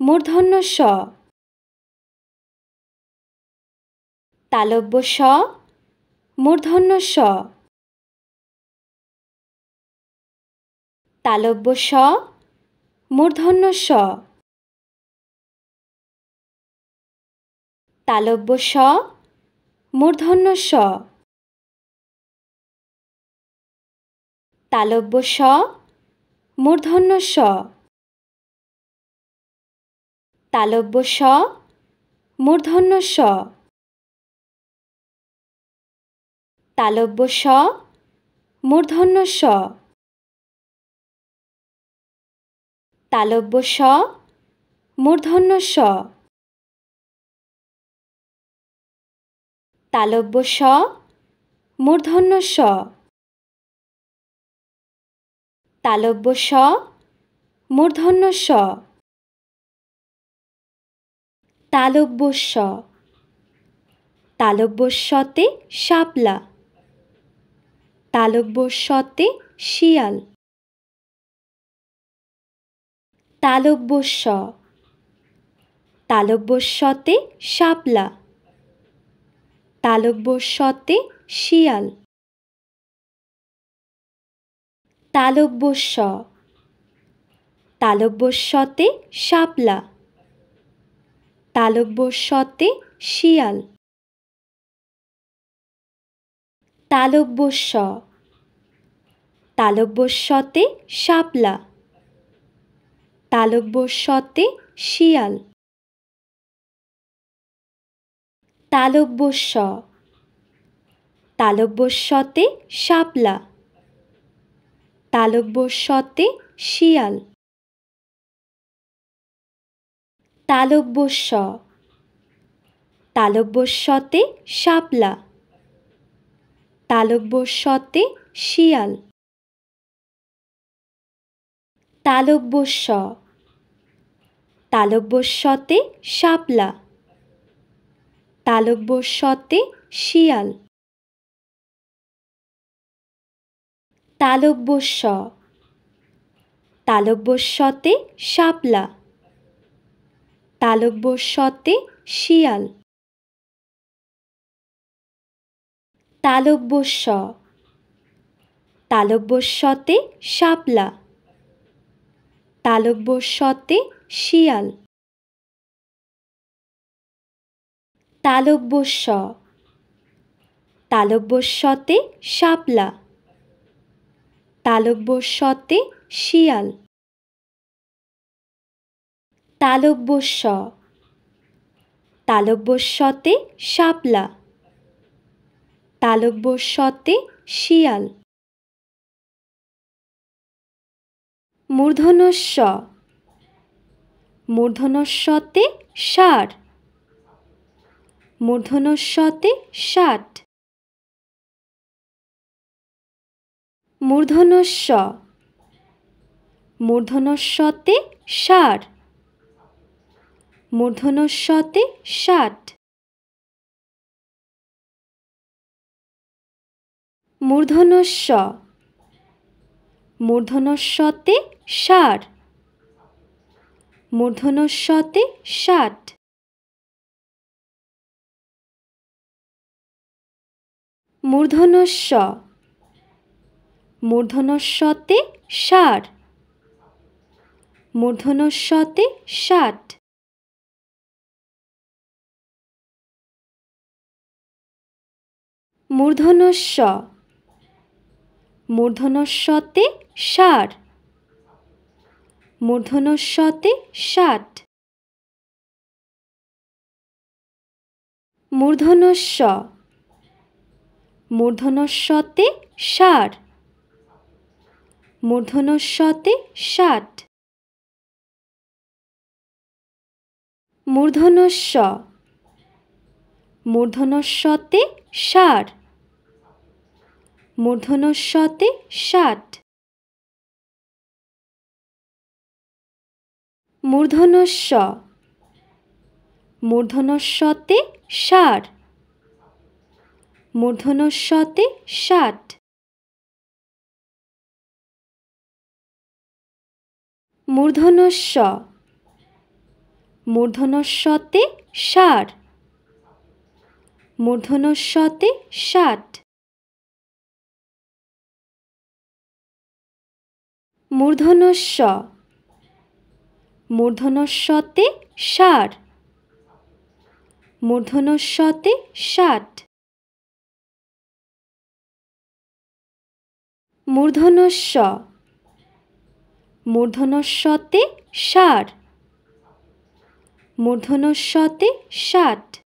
মূর্ধন্য ষ, তালব্য স, মূর্ধন্য স, তালব্য স, মূর্ধন্য স, তালব্য স, মূর্ধন্য স, তালব্য স, মূর্ধন্য স, তালব্য স, মূর্ধন্য স, তালব্য স, মূর্ধন্য স, তালব্য স, মূর্ধন্য স, তালব্য স, মূর্ধন্য স, তালব্য স, মূর্ধন্য স, তালব্য স, তালব্য সতে শাপলা, তালব্য সতে শিয়াল, তালব্য স, তালব্য সতে শাপলা, তালব্য সতে শিয়াল, তালব্য স, তালব্য সতে শাপলা, তালব্য সতে শিয়াল, তালব্য স, তালব্য সতে শাপলা, তালব্য সতে শিয়াল, তালব্য স, তালব্য সতে শাপলা, তালব্য সতে শিয়াল, তালব্য স, তালব্য সতে শাপলা, তালব্য সতে শিয়াল, তালব্য স, তালব্য সতে শাপলা, তালব্য সতে শিয়াল, তালব্য স, তালব্য সতে শাপলা, তালব্য সতে শিয়াল, তালব্য স, তালব্য সতে শাপলা, তালব্য সতে শিয়াল, তালব্য স, তালব্য সতে শাপলা, তালব্য সতে শিয়াল, তালব্য স, তালব্য সতে শাপলা, তালব্য সতে শিয়াল, মূর্ধন্য ষ, মূর্ধন্য সতে ষাঁড়, মূর্ধন্য সতে ষাট, মূর্ধন্য ষ, মূর্ধন্য সতে ষাঁড়, মূর্ধন্য সতে ষাট, মূর্ধন্য ষ, মূর্ধন্য সতে ষাঁড়, মূর্ধন্য সতে ষাট, মূর্ধন্য ষ, মূর্ধন্য সতে ষাঁড়, মূর্ধন্য সতে ষাট, মূর্ধন্য ষ, মূর্ধন্য সতে ষাঁড়, মূর্ধন্য সতে ষাট, মূর্ধন্য ষ, মূর্ধন্য সতে ষাঁড়, মূর্ধন্য সতে ষাট, মূর্ধন্য ষ, মূর্ধন্য সতে ষাঁড়, মূর্ধন্য সতে ষাট, মূর্ধন্য ষ, মূর্ধন্য সতে ষাঁড়, মূর্ধন্য সতে ষাট, মূর্ধন্য ষ, মূর্ধন্যস্বতে ষাঁড়, মূর্ধন্যস্বতে ষাট, মূর্ধন্যস্ব, মূর্ধন্যস্বতে ষাঁড়, মূর্ধন্যস্বতে ষাট, মূর্ধন্যস্ব, মূর্ধন্যস্বতে ষাঁড়, মূর্ধন্যস্বতে ষাট।